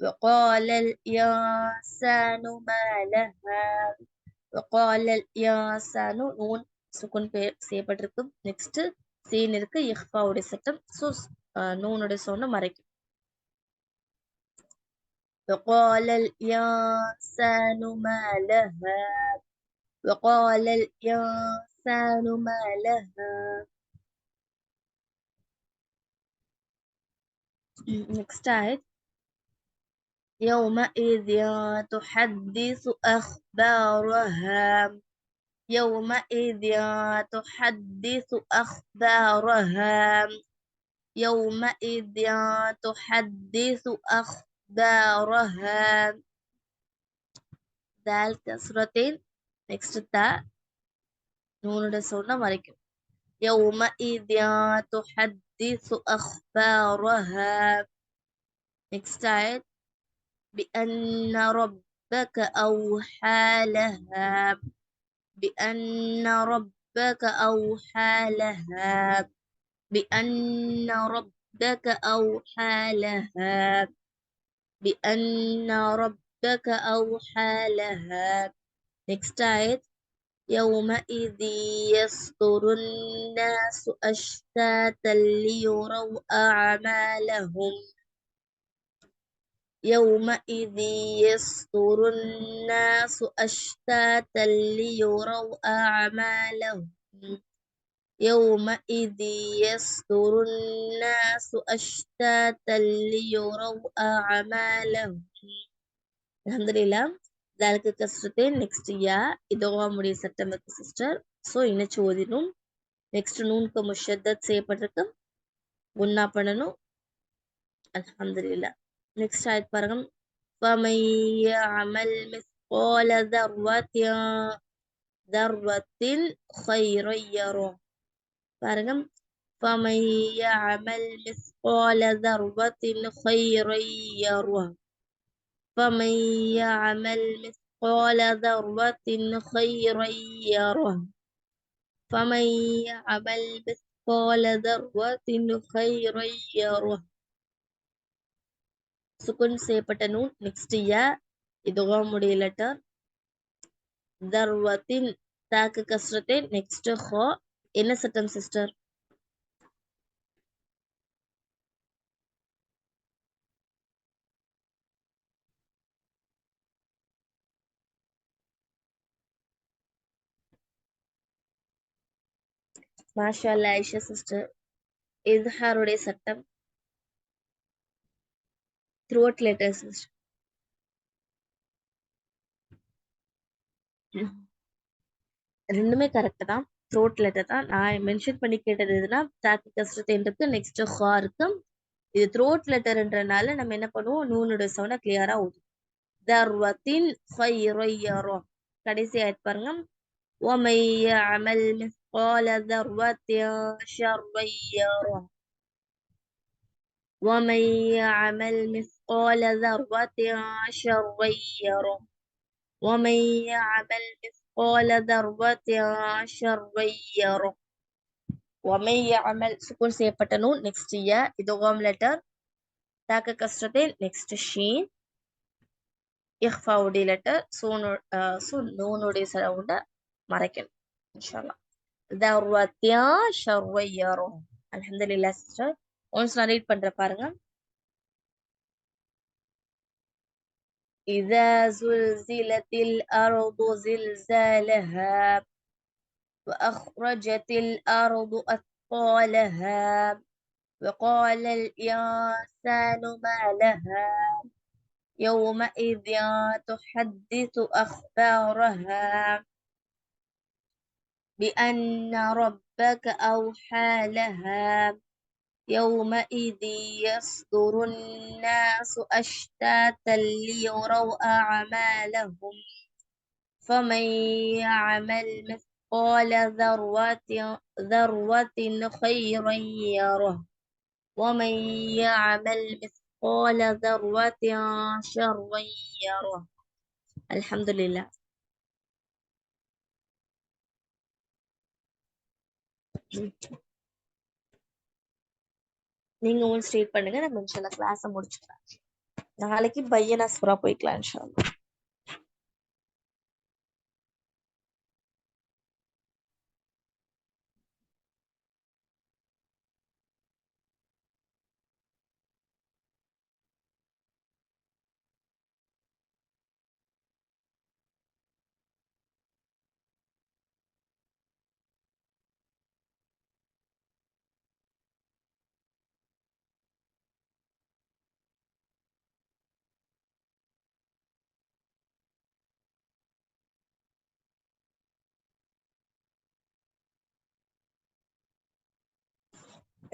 وقال الإنسان ما لها. وقال الإنسان நூன் சுக்குன் செய்யப்பட்டிருக்கு. நெக்ஸ்ட் சீன் இருக்கு, இஹ்ஃபாவுடைய சட்டம். ஸோ நூனுடைய சொன்ன மறைக்கும். وقال الإنسان ما لها. وقال الإنسان ما لها. Next آية. يومئذ تحدث أخبارها. يومئذ تحدث أخبارها. يومئذ تحدث أخبارها. دال كسرتين. Next تا نون صورنا مريكم. يومئذ تحدث أخبارها. Next آية. بأن ربك أوحى لها. بأن ربك أوحى لها. بأن ربك أوحى لها. بأن ربك أوحى لها. Next آية. يومئذ يصدر الناس أشتاتا ليروا أعمالهم. يومئذ يصدر الناس أشتاتا ليروا أعمالهم. يومئذ يصدر الناس أشتاتا ليروا أعمالهم. الحمدلله. ذلك كسرتين. Next يا இதோவா முடிய சட்டம் இருக்கு சிஸ்டர். ஸோ இணைச்சு ஓதிடும். நெக்ஸ்ட் நூனுக்கு முஷத்தத் செய்யப்பட்டிருக்கு, குன்னா பண்ணணும். அல்ஹம்துலில்லாஹ். நெக்ஸ்ட் ஆயத் பாருங்க. فمن يعمل مثقال ذرة خيرا يره. பாருங்க. فمن يعمل مثقال ذرة خيرا يره. فمن يعمل مثقال ذرة خيرا يره. فمن يعمل مثقال ذرة خيرا يره. சுக்குன் செய்யப்பட்ட நூன். நெக்ஸ்ட் யா இதோமுடைய லெட்டர். தர்வத்தின் தாக்கு கஸ்ரத்தின். நெக்ஸ்ட் ஹோ. என்ன சட்டம் சிஸ்டர்? மாஷா அல்லாஹ் ஆயிஷா சிஸ்டர். இத்ஹாருடைய சட்டம் த்ரோட் லெட்டர் சிஸ்டர். ரெண்டுமே கரெக்ட் தான், த்ரோட் லெட்டர் தான். நான் மென்ஷன் பண்ணி கேட்டது எதுனா தாக்கு கஸ்ரத்தின் இருக்கு, நெக்ஸ்ட் ஹா இருக்கு. இது த்ரோட் லெட்டர்ன்றனால நம்ம என்ன பண்ணுவோம், நூனோட சவுண்டை கிளியரா ஊதும். தர்வத்தின் ஃபைரையரோ. கடைசி ஆயத் பாருங்க. وَمَن يَعْمَلْ مِثْقَالَ ذَرَّةٍ شَرًّا يَرَهُ وَمَن يَعْمَلْ مِثْقَالَ ذَرَّةٍ شَرًّا يَرَهُ وَمَن يَعْمَلْ مِثْقَالَ ذَرَّةٍ شَرًّا يَرَهُ وَمَن يَعْمَلْ சுக்கூன் செய்யப்பட்ட நூன் நெக்ஸ்ட் ய இதோகாம் லெட்டர் தாக்க கஸ்ரத்தில் நெக்ஸ்ட் ஷீன் இஹ்ஃபாவுடைய லெட்டர் நூனுடைய சவுண்ட மறைக்கணும் இன்ஷாஅல்லாஹ். தர்வத்யா ஷர்வையரோ. அல்ஹம்துலில்லாஹ் சிஸ்டர். ஒன்ஸ் நான் ரீட் பண்ற பாருங்க. إذا زلزلت الأرض زلزالها وأخرجت الأرض أثقالها وقال الإنسان ما لها يومئذ تحدث أخبارها بأن ربك أوحى لها يومئذ يصدر الناس أشتاتا ليروا أعمالهم فمن يعمل مثقال ذرة خيرا يره ومن يعمل مثقال ذرة شرا يره. الحمد لله. நீங்க ஒன்று ஸ்டேட் பண்ணுங்க, நம்ம இன்ஷால்லா கிளாஸை முடிச்சுக்கலாம். நாளைக்கு பையனா சூரா போய்க்கலாம் இன்ஷால்லா.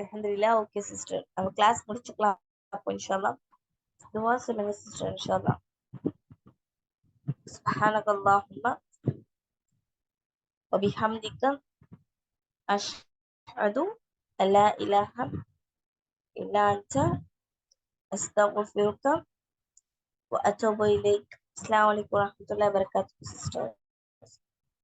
அல்ஹம்துலில்லாஹ். ஓகே சிஸ்டர், நம்ம கிளாஸ் முடிச்சுக்கலாம் அப்போ இன்ஷால்லா. துவா சொல்லுங்க சிஸ்டர் இன்ஷால்லா. சுப்ஹானக அல்லாஹும்ம வ பிஹம்திக அஷ்ஹது அல்லா இலாஹ இல்லா அன்த அஸ்தக்ஃபிருக வ அத்தூபு இலைக். அஸ்ஸலாமு அலைக்கும் வரஹ்மத்துல்லாஹி வபரகாத்துஹு சிஸ்டர்.